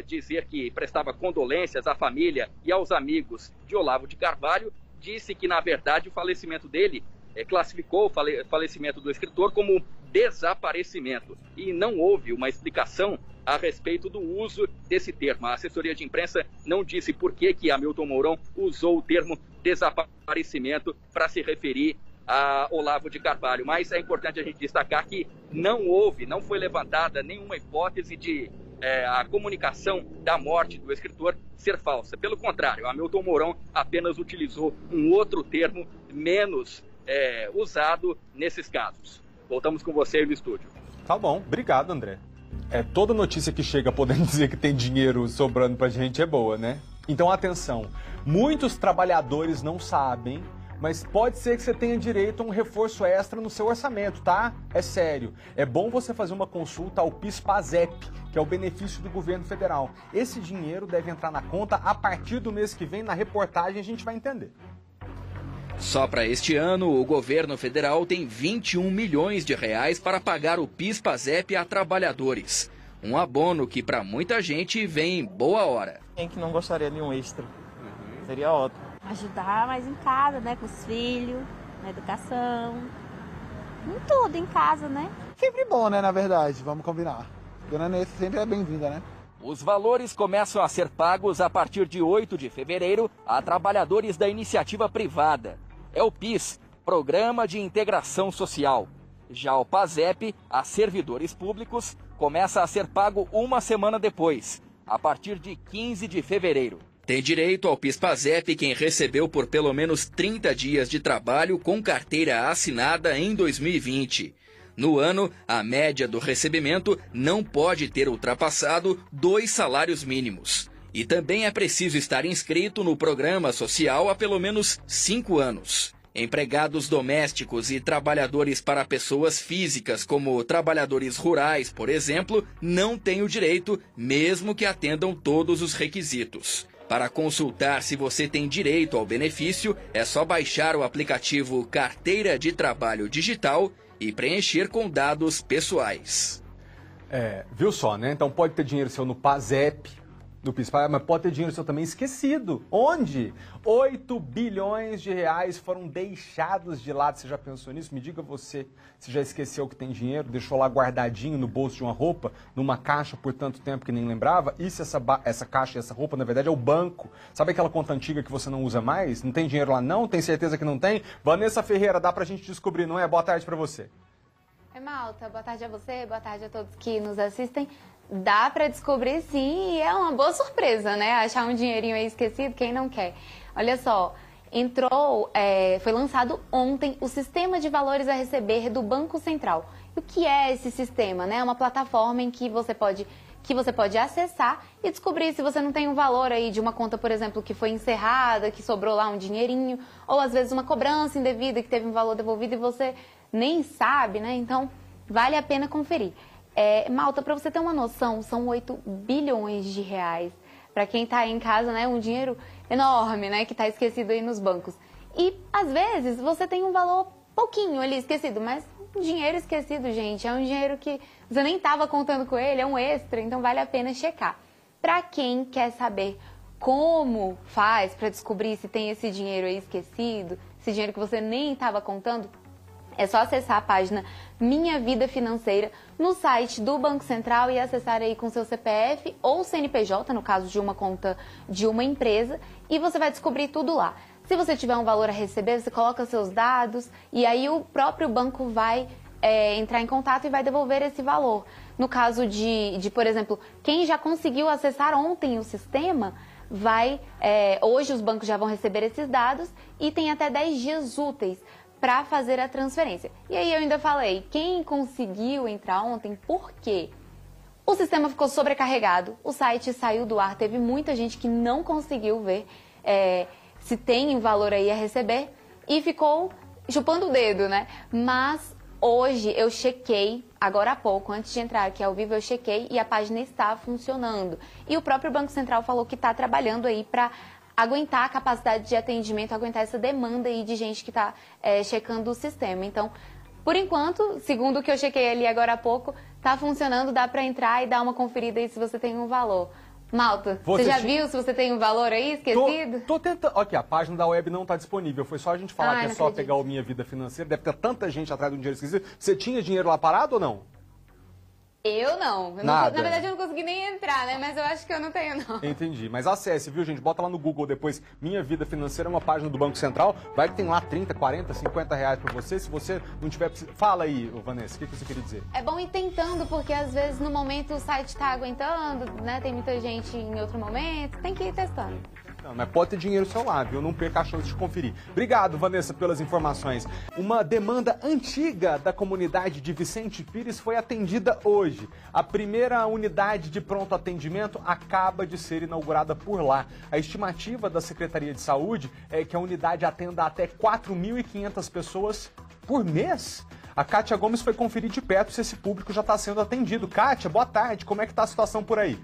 dizer que prestava condolências à família e aos amigos de Olavo de Carvalho, disse que, na verdade, o falecimento dele classificou o falecimento do escritor como desaparecimento. E não houve uma explicação a respeito do uso desse termo. A assessoria de imprensa não disse por que Hamilton Mourão usou o termo desaparecimento para se referir a Olavo de Carvalho. Mas é importante a gente destacar que não foi levantada nenhuma hipótese de a comunicação da morte do escritor ser falsa. Pelo contrário, Hamilton Mourão apenas utilizou um outro termo menos usado nesses casos. Voltamos com você aí no estúdio. Tá bom, obrigado, André. Toda notícia que chega podendo dizer que tem dinheiro sobrando pra gente é boa, né? Então, atenção, muitos trabalhadores não sabem, mas pode ser que você tenha direito a um reforço extra no seu orçamento, tá? É sério. É bom você fazer uma consulta ao PIS/PASEP, que é o benefício do governo federal. Esse dinheiro deve entrar na conta a partir do mês que vem. Na reportagem a gente vai entender. Só para este ano, o governo federal tem 21 milhões de reais para pagar o PIS/PASEP a trabalhadores. Um abono que para muita gente vem em boa hora. Quem que não gostaria de um extra? Seria ótimo. Ajudar mais em casa, né? Com os filhos, na educação, em tudo em casa, né? Sempre bom, né? Na verdade, vamos combinar. Dona Nesse sempre é bem-vinda, né? Os valores começam a ser pagos a partir de 8 de fevereiro a trabalhadores da iniciativa privada. É o PIS, Programa de Integração Social. Já o PASEP, a servidores públicos, começa a ser pago uma semana depois, a partir de 15 de fevereiro. Tem direito ao PIS/PASEP quem recebeu por pelo menos 30 dias de trabalho com carteira assinada em 2020. No ano, a média do recebimento não pode ter ultrapassado 2 salários mínimos. E também é preciso estar inscrito no programa social há pelo menos 5 anos. Empregados domésticos e trabalhadores para pessoas físicas, como trabalhadores rurais, por exemplo, não têm o direito, mesmo que atendam todos os requisitos. Para consultar se você tem direito ao benefício, é só baixar o aplicativo Carteira de Trabalho Digital e preencher com dados pessoais. Viu só, né? Então pode ter dinheiro seu no PASEP, do PIS/PASEP, mas pode ter dinheiro seu também esquecido. Onde? 8 bilhões de reais foram deixados de lado. Você já pensou nisso? Me diga você, se já esqueceu que tem dinheiro, deixou lá guardadinho no bolso de uma roupa, numa caixa por tanto tempo que nem lembrava? E se essa caixa e essa roupa, na verdade, é o banco? Sabe aquela conta antiga que você não usa mais? Não tem dinheiro lá não? Tem certeza que não tem? Vanessa Ferreira, dá pra gente descobrir, não é? Boa tarde pra você. Oi, Malta. Boa tarde a você, boa tarde a todos que nos assistem. Dá para descobrir, sim, e é uma boa surpresa, né? Achar um dinheirinho aí esquecido, quem não quer? Olha só, foi lançado ontem o Sistema de Valores a Receber do Banco Central. E o que é esse sistema, né? É uma plataforma em que você pode acessar e descobrir se você não tem um valor aí de uma conta, por exemplo, que foi encerrada, que sobrou lá um dinheirinho, ou às vezes uma cobrança indevida que teve um valor devolvido e você nem sabe, né? Então, vale a pena conferir. Malta, para você ter uma noção, são 8 bilhões de reais. Para quem está aí em casa, né, um dinheiro enorme, né, que está esquecido aí nos bancos. E, às vezes, você tem um valor pouquinho ali esquecido, mas dinheiro esquecido, gente, é um dinheiro que você nem estava contando com ele, é um extra, então vale a pena checar. Para quem quer saber como faz para descobrir se tem esse dinheiro aí esquecido, esse dinheiro que você nem estava contando, é só acessar a página Minha Vida Financeira no site do Banco Central e acessar aí com seu CPF ou CNPJ, no caso de uma conta de uma empresa, e você vai descobrir tudo lá. Se você tiver um valor a receber, você coloca seus dados e aí o próprio banco vai entrar em contato e vai devolver esse valor. No caso de, por exemplo, quem já conseguiu acessar ontem o sistema, hoje os bancos já vão receber esses dados e tem até 10 dias úteis para fazer a transferência. E aí eu ainda falei, quem conseguiu entrar ontem, por quê? O sistema ficou sobrecarregado, o site saiu do ar, teve muita gente que não conseguiu ver se tem um valor aí a receber e ficou chupando o dedo, né? Mas hoje eu chequei, agora há pouco, antes de entrar aqui ao vivo, eu chequei e a página está funcionando. E o próprio Banco Central falou que está trabalhando aí para aguentar a capacidade de atendimento, aguentar essa demanda aí de gente que está checando o sistema. Então, por enquanto, segundo o que eu chequei ali agora há pouco, está funcionando, dá para entrar e dar uma conferida aí se você tem um valor. Malta, você já viu se você tem um valor aí esquecido? Tô tentando. Aqui, a página da web não está disponível. Foi só a gente falar que é só pegar o Minha Vida Financeira. Deve ter tanta gente atrás do dinheiro esquecido. Você tinha dinheiro lá parado ou não? Eu não. Na verdade, eu não consegui nem entrar, né? Mas eu acho que eu não tenho, não. Entendi. Mas acesse, viu, gente? Bota lá no Google depois, Minha Vida Financeira, uma página do Banco Central. Vai que tem lá 30, 40, 50 reais pra você. Se você não tiver... Fala aí, Vanessa, o que você queria dizer? É bom ir tentando, porque às vezes no momento o site tá aguentando, né? Tem muita gente em outro momento. Tem que ir testando. Não, mas pode ter dinheiro seu lá, viu? Não perca a chance de conferir. Obrigado, Vanessa, pelas informações. Uma demanda antiga da comunidade de Vicente Pires foi atendida hoje. A primeira unidade de pronto atendimento acaba de ser inaugurada por lá. A estimativa da Secretaria de Saúde é que a unidade atenda até 4.500 pessoas por mês. A Kátia Gomes foi conferir de perto se esse público já está sendo atendido. Kátia, boa tarde. Como é que está a situação por aí?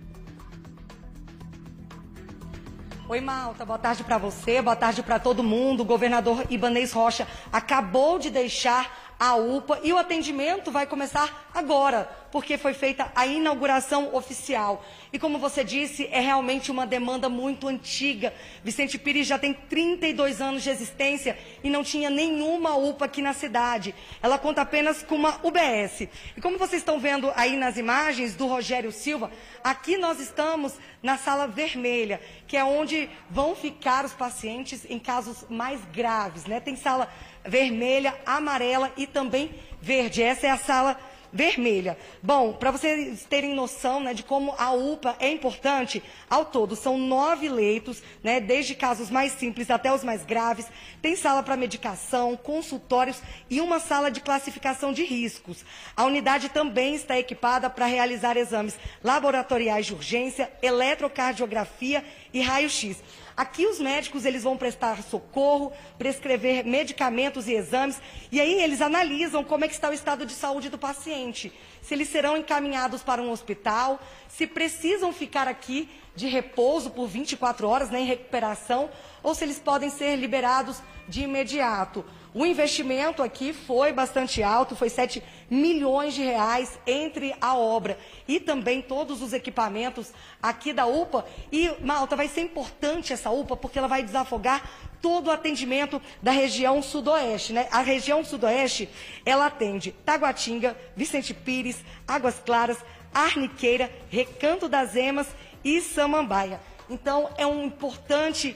Oi, Malta, boa tarde para você, boa tarde para todo mundo. O governador Ibanez Rocha acabou de deixar a UPA e o atendimento vai começar agora, porque foi feita a inauguração oficial. E como você disse, é realmente uma demanda muito antiga. Vicente Pires já tem 32 anos de existência e não tinha nenhuma UPA aqui na cidade. Ela conta apenas com uma UBS. E como vocês estão vendo aí nas imagens do Rogério Silva, aqui nós estamos na sala vermelha, que é onde vão ficar os pacientes em casos mais graves, né? Tem sala vermelha, amarela e também verde. Essa é a sala vermelha. Bom, para vocês terem noção, né, de como a UPA é importante, ao todo são 9 leitos, né, desde casos mais simples até os mais graves. Tem sala para medicação, consultórios e uma sala de classificação de riscos. A unidade também está equipada para realizar exames laboratoriais de urgência, eletrocardiografia e raio-x. Aqui os médicos eles vão prestar socorro, prescrever medicamentos e exames, e aí eles analisam como é que está o estado de saúde do paciente, se eles serão encaminhados para um hospital, se precisam ficar aqui de repouso por 24 horas, né, em recuperação, ou se eles podem ser liberados de imediato. O investimento aqui foi bastante alto, foi 7 milhões de reais entre a obra e também todos os equipamentos aqui da UPA. E, Malta, vai ser importante essa UPA porque ela vai desafogar todo o atendimento da região sudoeste, né? A região sudoeste, ela atende Taguatinga, Vicente Pires, Águas Claras, Arniqueira, Recanto das Emas e Samambaia. Então, é um importante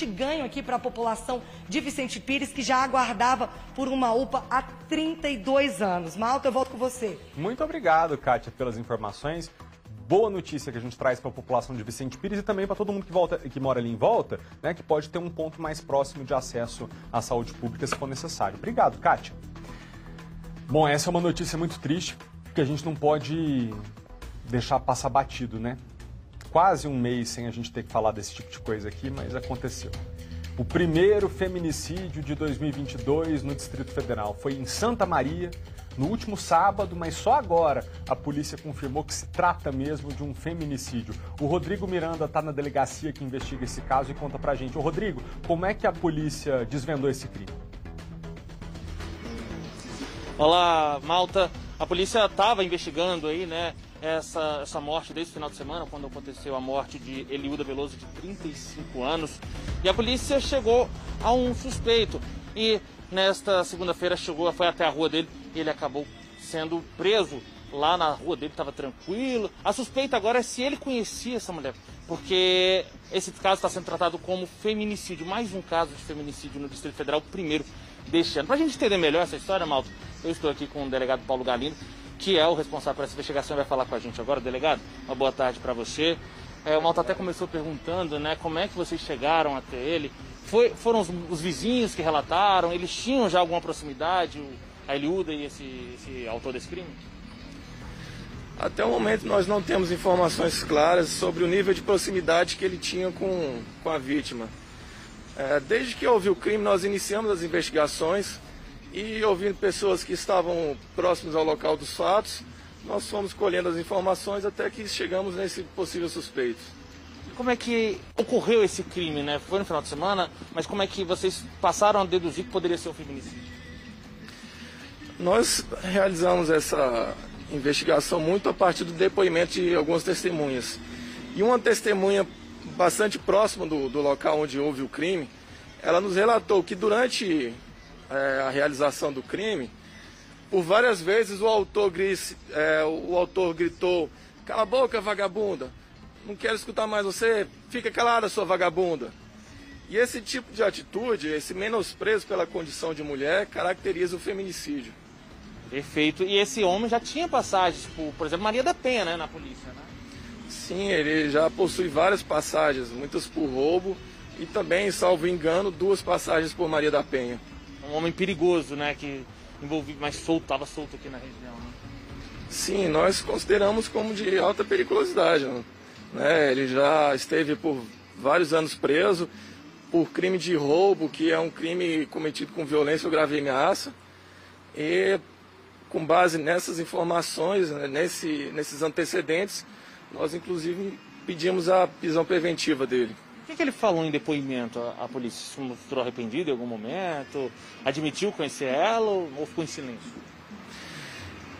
ganho aqui para a população de Vicente Pires, que já aguardava por uma UPA há 32 anos. Malta, eu volto com você. Muito obrigado, Kátia, pelas informações. Boa notícia que a gente traz para a população de Vicente Pires e também para todo mundo que mora ali em volta, né, que pode ter um ponto mais próximo de acesso à saúde pública se for necessário. Obrigado, Kátia. Bom, essa é uma notícia muito triste, porque a gente não pode deixar passar batido, né? Quase um mês sem a gente ter que falar desse tipo de coisa aqui, mas aconteceu. O primeiro feminicídio de 2022 no Distrito Federal foi em Santa Maria, no último sábado, mas só agora a polícia confirmou que se trata mesmo de um feminicídio. O Rodrigo Miranda está na delegacia que investiga esse caso e conta pra gente. Ô Rodrigo, como é que a polícia desvendou esse crime? Olá, Malta. A polícia estava investigando aí, né, essa morte desde o final de semana, quando aconteceu a morte de Eliuda Veloso, de 35 anos. E a polícia chegou a um suspeito. E nesta segunda-feira foi até a rua dele e ele acabou sendo preso. Lá na rua dele estava tranquilo. A suspeita agora é se ele conhecia essa mulher, porque esse caso está sendo tratado como feminicídio, mais um caso de feminicídio no Distrito Federal, o primeiro deste ano. Para a gente entender melhor essa história, Malta, eu estou aqui com o delegado Paulo Galindo, que é o responsável por essa investigação, vai falar com a gente agora. Delegado, uma boa tarde para você. O Malta até começou perguntando, né, como é que vocês chegaram até ele. Foram os vizinhos que relataram? Eles tinham já alguma proximidade, a Eliuda e esse autor desse crime? Até o momento nós não temos informações claras sobre o nível de proximidade que ele tinha com a vítima. Desde que houve o crime, nós iniciamos as investigações e, ouvindo pessoas que estavam próximos ao local dos fatos, nós fomos colhendo as informações até que chegamos nesse possível suspeito. Como é que ocorreu esse crime, né? Foi no final de semana, mas como é que vocês passaram a deduzir que poderia ser um feminicídio? Nós realizamos essa investigação muito a partir do depoimento de algumas testemunhas. E uma testemunha bastante próxima do local onde houve o crime, ela nos relatou que durante a realização do crime, por várias vezes o autor gritou: "Cala a boca, vagabunda! Não quero escutar mais você, fica calada, sua vagabunda!" E esse tipo de atitude, esse menosprezo pela condição de mulher, caracteriza o feminicídio. Perfeito. E esse homem já tinha passagens, por exemplo, Maria da Penha, né, na polícia, né? Sim, ele já possui várias passagens, muitas por roubo e também, salvo engano, 2 passagens por Maria da Penha. Um homem perigoso, né, que envolvido, mas estava solto aqui na região, né? Sim, nós consideramos como de alta periculosidade, né? Ele já esteve por vários anos preso por crime de roubo, que é um crime cometido com violência ou grave ameaça. E com base nessas informações, né, nesses antecedentes, nós inclusive pedimos a prisão preventiva dele. O que ele falou em depoimento à polícia? Se mostrou arrependido em algum momento? Admitiu conhecer ela ou ficou em silêncio?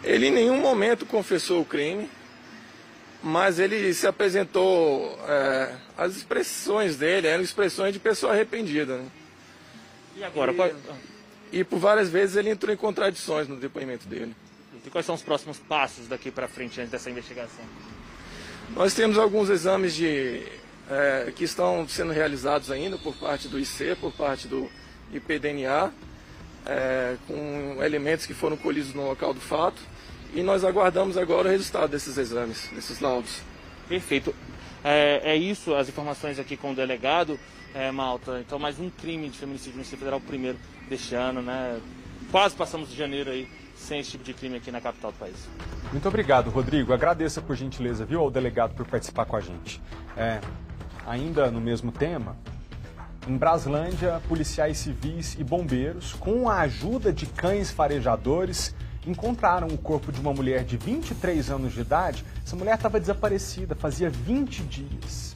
Ele em nenhum momento confessou o crime, mas ele se apresentou, as expressões dele eram expressões de pessoa arrependida, né? E agora? E por várias vezes ele entrou em contradições no depoimento dele. E quais são os próximos passos daqui para frente antes dessa investigação? Nós temos alguns exames que estão sendo realizados ainda por parte do IC, por parte do IPDNA, com elementos que foram colhidos no local do fato. E nós aguardamos agora o resultado desses exames, desses laudos. Perfeito. É isso, as informações aqui com o delegado, Malta. Então, mais um crime de feminicídio no Distrito Federal, o primeiro deste ano, né? Quase passamos de janeiro aí sem esse tipo de crime aqui na capital do país. Muito obrigado, Rodrigo. Agradeço por gentileza, viu, ao delegado por participar com a gente. Ainda no mesmo tema, em Braslândia, policiais civis e bombeiros, com a ajuda de cães farejadores, encontraram o corpo de uma mulher de 23 anos de idade. Essa mulher estava desaparecida, fazia 20 dias.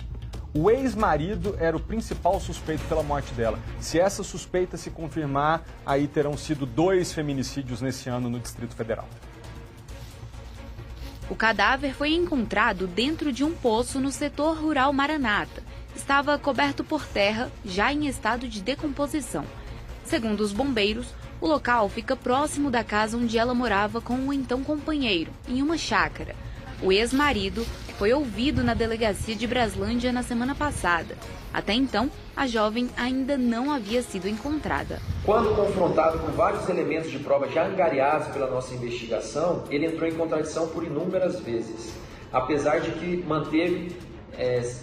O ex-marido era o principal suspeito pela morte dela. Se essa suspeita se confirmar, aí terão sido 2 feminicídios nesse ano no Distrito Federal. O cadáver foi encontrado dentro de um poço no setor rural Maranata. Estava coberto por terra, já em estado de decomposição. Segundo os bombeiros, o local fica próximo da casa onde ela morava com o então companheiro, em uma chácara. O ex-marido foi ouvido na delegacia de Braslândia na semana passada. Até então, a jovem ainda não havia sido encontrada. Quando confrontado com vários elementos de prova já angariados pela nossa investigação, ele entrou em contradição por inúmeras vezes, apesar de que manteve,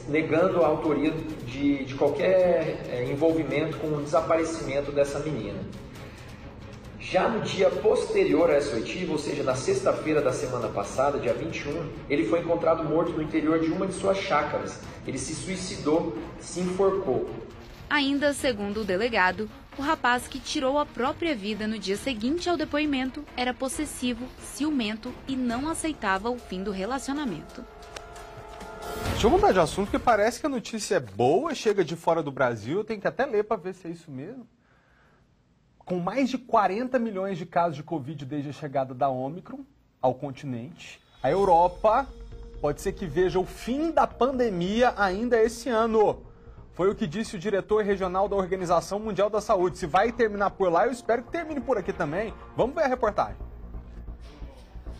negando a autoria de qualquer envolvimento com o desaparecimento dessa menina. Já no dia posterior a essa oitiva, ou seja, na sexta-feira da semana passada, dia 21, ele foi encontrado morto no interior de uma de suas chácaras. Ele se suicidou, se enforcou. Ainda segundo o delegado, o rapaz que tirou a própria vida no dia seguinte ao depoimento era possessivo, ciumento e não aceitava o fim do relacionamento. Deixa eu mudar de assunto, porque parece que a notícia é boa, chega de fora do Brasil, eu tenho que até ler para ver se é isso mesmo. Com mais de 40 milhões de casos de Covid desde a chegada da Omicron ao continente, A Europa pode ser que veja o fim da pandemia ainda esse ano. Foi o que disse o diretor regional da Organização Mundial da Saúde. Se vai terminar por lá, eu espero que termine por aqui também. Vamos ver a reportagem.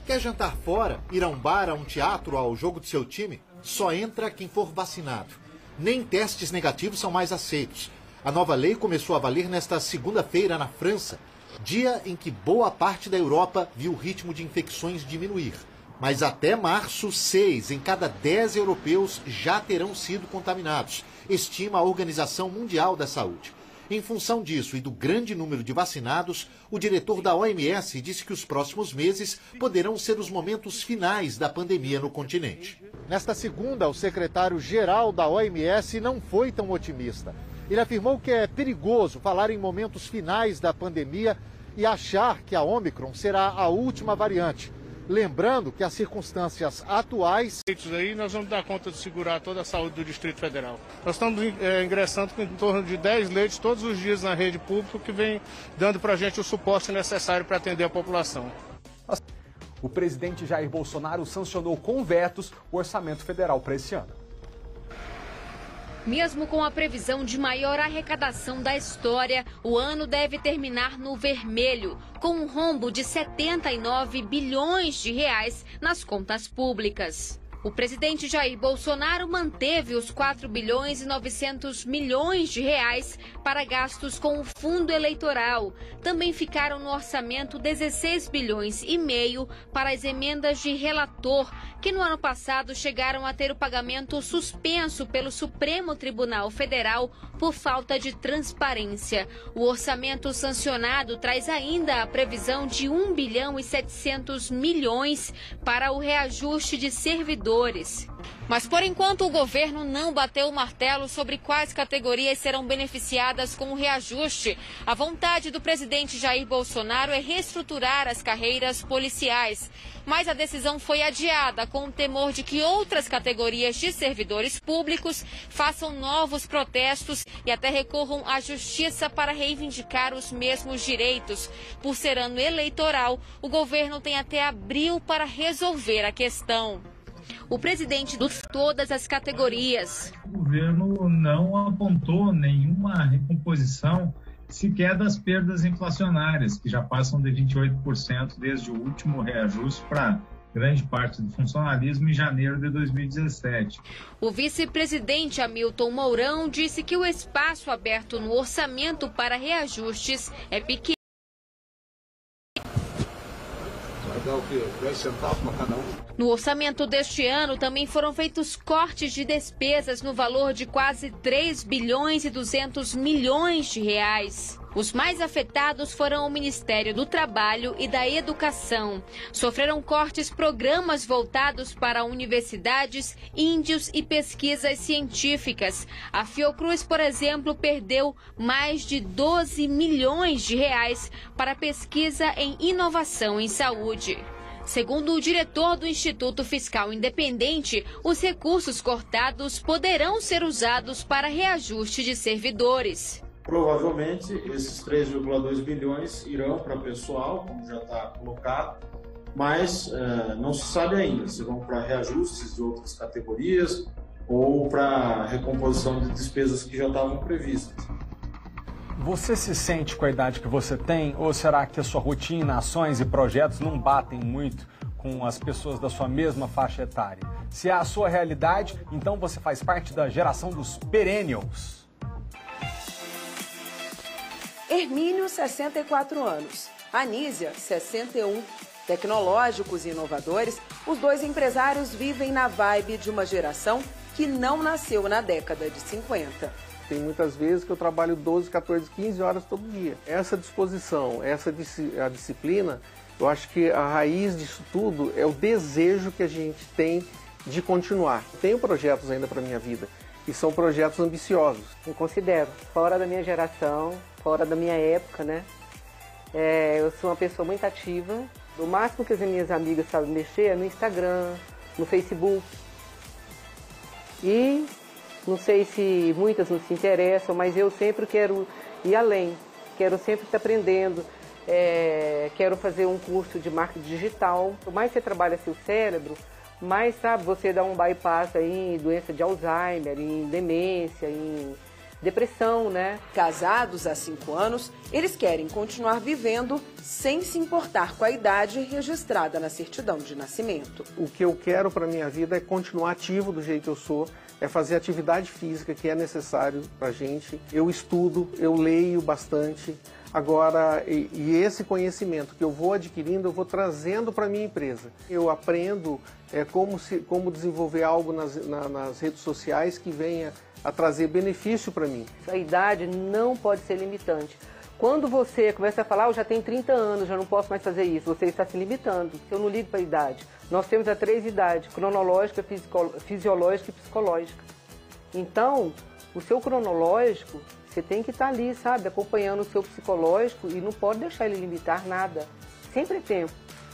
Quer jantar fora, ir a um bar, a um teatro, ao jogo do seu time? Só entra quem for vacinado. Nem testes negativos são mais aceitos. A nova lei começou a valer nesta segunda-feira na França, dia em que boa parte da Europa viu o ritmo de infecções diminuir. Mas até março, 6 em cada 10 europeus já terão sido contaminados, estima a Organização Mundial da Saúde. Em função disso e do grande número de vacinados, o diretor da OMS disse que os próximos meses poderão ser os momentos finais da pandemia no continente. Nesta segunda, o secretário-geral da OMS não foi tão otimista. Ele afirmou que é perigoso falar em momentos finais da pandemia e achar que a Ômicron será a última variante. Lembrando que as circunstâncias atuais... Aí nós vamos dar conta de segurar toda a saúde do Distrito Federal. Nós estamos ingressando com em torno de 10 leitos todos os dias na rede pública, que vem dando para a gente o suporte necessário para atender a população. O presidente Jair Bolsonaro sancionou com vetos o orçamento federal para esse ano. Mesmo com a previsão de maior arrecadação da história, o ano deve terminar no vermelho, com um rombo de 79 bilhões de reais nas contas públicas. O presidente Jair Bolsonaro manteve os 4 bilhões e 900 milhões de reais para gastos com o fundo eleitoral. Também ficaram no orçamento 16 bilhões e meio para as emendas de relator, que no ano passado chegaram a ter o pagamento suspenso pelo Supremo Tribunal Federal por falta de transparência. O orçamento sancionado traz ainda a previsão de 1 bilhão e 700 milhões para o reajuste de servidores. Mas, por enquanto, o governo não bateu o martelo sobre quais categorias serão beneficiadas com o reajuste. A vontade do presidente Jair Bolsonaro é reestruturar as carreiras policiais. Mas a decisão foi adiada com o temor de que outras categorias de servidores públicos façam novos protestos e até recorram à justiça para reivindicar os mesmos direitos. Por ser ano eleitoral, o governo tem até abril para resolver a questão. O presidente de todas as categorias. O governo não apontou nenhuma recomposição sequer das perdas inflacionárias, que já passam de 28% desde o último reajuste para grande parte do funcionalismo em janeiro de 2017. O vice-presidente Hamilton Mourão disse que o espaço aberto no orçamento para reajustes é pequeno. No orçamento deste ano também foram feitos cortes de despesas no valor de quase 3 bilhões e 200 milhões de reais. Os mais afetados foram o Ministério do Trabalho e da Educação. Sofreram cortes programas voltados para universidades, índios e pesquisas científicas. A Fiocruz, por exemplo, perdeu mais de 12 milhões de reais para pesquisa em inovação em saúde. Segundo o diretor do Instituto Fiscal Independente, os recursos cortados poderão ser usados para reajuste de servidores. Provavelmente, esses 3,2 bilhões irão para pessoal, como já está colocado, mas não se sabe ainda se vão para reajustes de outras categorias ou para recomposição de despesas que já estavam previstas. Você se sente com a idade que você tem, ou será que a sua rotina, ações e projetos não batem muito com as pessoas da sua mesma faixa etária? Se é a sua realidade, então você faz parte da geração dos perennials. Hermínio, 64 anos. Anísia, 61. Tecnológicos e inovadores, os dois empresários vivem na vibe de uma geração que não nasceu na década de 50. Tem muitas vezes que eu trabalho 12, 14, 15 horas todo dia. Essa disposição, a disciplina, eu acho que a raiz disso tudo é o desejo que a gente tem de continuar. Tenho projetos ainda para a minha vida e são projetos ambiciosos. Eu considero fora da minha geração, fora da minha época, né? Eu sou uma pessoa muito ativa. O máximo que as minhas amigas sabem mexer é no Instagram, no Facebook. E não sei se muitas não se interessam, mas eu sempre quero ir além. Quero sempre estar aprendendo. quero fazer um curso de marketing digital. Quanto mais você trabalha seu cérebro, mais, sabe, você dá um bypass aí em doença de Alzheimer, em demência, em depressão, né? Casados há 5 anos, eles querem continuar vivendo sem se importar com a idade registrada na certidão de nascimento. O que eu quero para minha vida é continuar ativo do jeito que eu sou, é fazer atividade física que é necessário para a gente. Eu estudo, eu leio bastante. Agora, e esse conhecimento que eu vou adquirindo, eu vou trazendo para a minha empresa. Eu aprendo como desenvolver algo nas redes sociais que venha a trazer benefício para mim. A idade não pode ser limitante. Quando você começa a falar, eu já tenho 30 anos, já não posso mais fazer isso, você está se limitando. Eu não ligo para a idade. Nós temos 3 idades, cronológica, fisiológica e psicológica. Então, o seu cronológico, você tem que estar ali, sabe, acompanhando o seu psicológico e não pode deixar ele limitar nada. Sempre é tempo.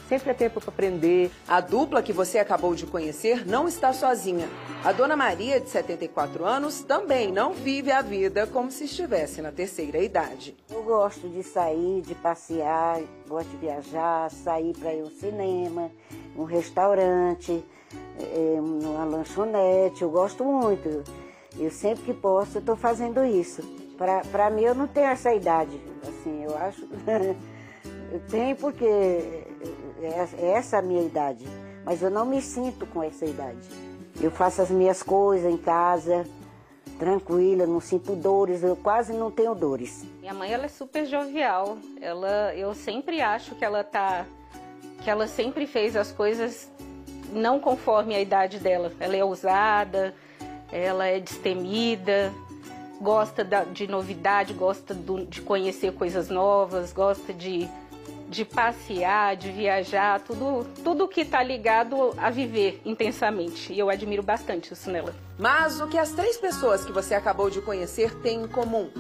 Sempre é tempo para aprender. A dupla que você acabou de conhecer não está sozinha. A dona Maria, de 74 anos, também não vive a vida como se estivesse na terceira idade. Eu gosto de sair, de passear, gosto de viajar, sair para ir ao cinema, um restaurante, uma lanchonete, eu gosto muito. Eu sempre que posso, estou fazendo isso. Para mim, eu não tenho essa idade, assim, eu acho... Eu tenho porque essa é a minha idade, mas eu não me sinto com essa idade. Eu faço as minhas coisas em casa, tranquila, não sinto dores, eu quase não tenho dores. Minha mãe, ela é super jovial, eu sempre acho que ela sempre fez as coisas não conforme a idade dela. Ela é ousada, ela é destemida, gosta de novidade, gosta de conhecer coisas novas, gosta de passear, de viajar, tudo que está ligado a viver intensamente. E eu admiro bastante isso nela. Mas o que as 3 pessoas que você acabou de conhecer têm em comum?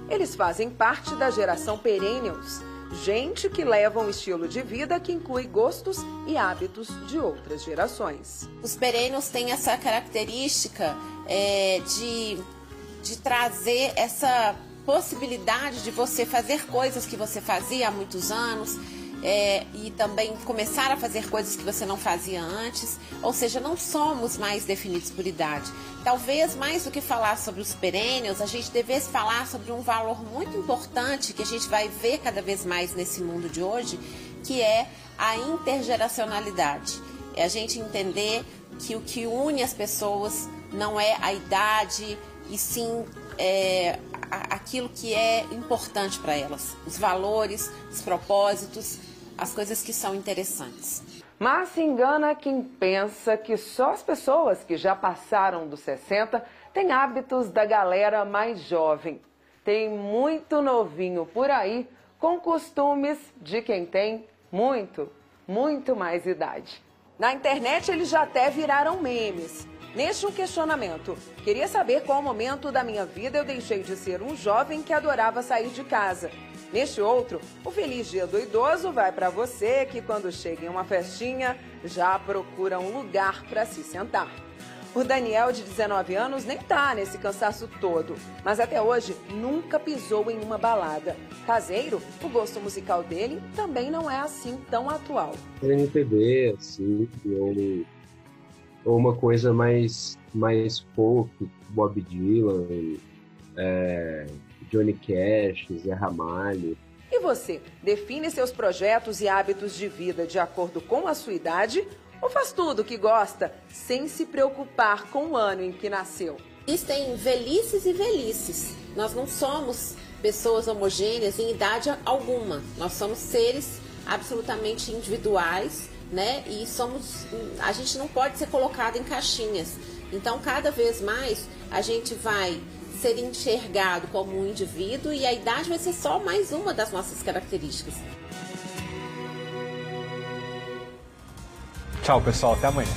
Eles fazem parte da geração Perennials, gente que leva um estilo de vida que inclui gostos e hábitos de outras gerações. Os Perennials têm essa característica de trazer essa possibilidade de você fazer coisas que você fazia há muitos anos e também começar a fazer coisas que você não fazia antes, ou seja, não somos mais definidos por idade. Talvez mais do que falar sobre os perennials, a gente devesse falar sobre um valor muito importante que a gente vai ver cada vez mais nesse mundo de hoje, que é a intergeracionalidade. É a gente entender que o que une as pessoas não é a idade, e sim aquilo que é importante para elas, os valores, os propósitos, as coisas que são interessantes. Mas se engana quem pensa que só as pessoas que já passaram dos 60 têm hábitos da galera mais jovem. Tem muito novinho por aí com costumes de quem tem muito mais idade. Na internet eles já até viraram memes. Neste um questionamento, queria saber qual momento da minha vida eu deixei de ser um jovem que adorava sair de casa. Neste outro, o Feliz Dia do Idoso vai para você que quando chega em uma festinha já procura um lugar para se sentar. O Daniel, de 19 anos, nem tá nesse cansaço todo, mas até hoje nunca pisou em uma balada. Caseiro, o gosto musical dele também não é assim tão atual. MPB, assim, ou uma coisa mais folk, Bob Dylan, Johnny Cash, Zé Ramalho. E você, define seus projetos e hábitos de vida de acordo com a sua idade ou faz tudo o que gosta sem se preocupar com o ano em que nasceu? Existem velhices e velhices. Nós não somos pessoas homogêneas em idade alguma. Nós somos seres absolutamente individuais, né? E a gente não pode ser colocado em caixinhas. Então, cada vez mais, a gente vai ser enxergado como um indivíduo e a idade vai ser só mais uma das nossas características. Tchau, pessoal. Até amanhã.